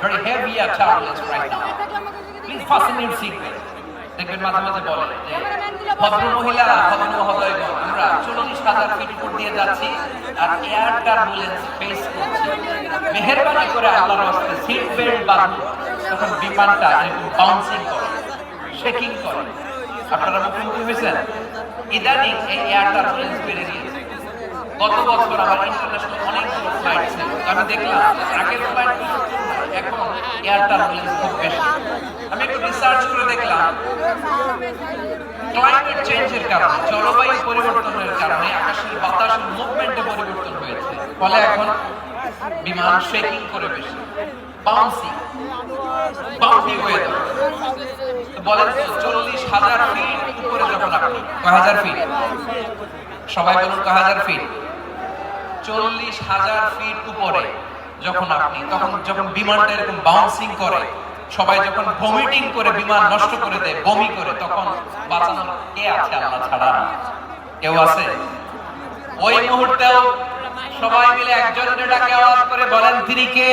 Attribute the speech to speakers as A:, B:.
A: very heavy turbulence right now. Please fasten your seatbelt. দেখবেন মাঝে মাঝে বলে যে ভদ্র মহিলা ভদ্র মহোদয়গণ আমরা 40,000 ফিট উপর দিয়ে যাচ্ছি আর এয়ার টার্বুলেন্স ফেস করছি, মেহেরবানি করে আল্লাহর রাস্তায় সিট বেল্ট বাঁধুন। তখন বিমানটা এরকম বাউন্সিং করে, শেকিং করে। আপনারা মুখোমুখি হয়েছেন? ইদানিং এই এয়ার টার্বুলেন্স বেড়ে গিয়েছে। গত বছর আমার ইন্টারন্যাশনাল অনেকগুলো ফ্লাইট ছিল, আমি দেখলাম আগের ফ্লাইট এখন এয়ার টার্বুলেন্স খুব বেশি। আমি একটু রিসার্চ করে দেখলাম ক্লাইমেট চেঞ্জের কারণে, জলবায়ু পরিবর্তনের কারণে আকাশের বাতাসের মুভমেন্টে পরিবর্তন হয়েছে, ফলে এখন বিমান শেকিং করে বেশি, বাউন্সি হয়ে যাবে। বলেন তো 40,000 ফিট উপরে যখন আপনি, কয় হাজার ফিট? সবাই বলুন কয় হাজার ফিট? 40,000 ফিট উপরে যখন আপনি, তখন যখন বিমানটা এরকম বাউন্সিং করে, সবাই যখন ভমিটিং করে বিমান নষ্ট করে দেয়, বমি করে, তখন বাঁচানোর কে আছে আল্লাহ ছাড়া? কেউ আছে? ওই মুহূর্তেও সবাই মিলে একজনের ডাকে আওয়াজ করে বলেন তিনি কে?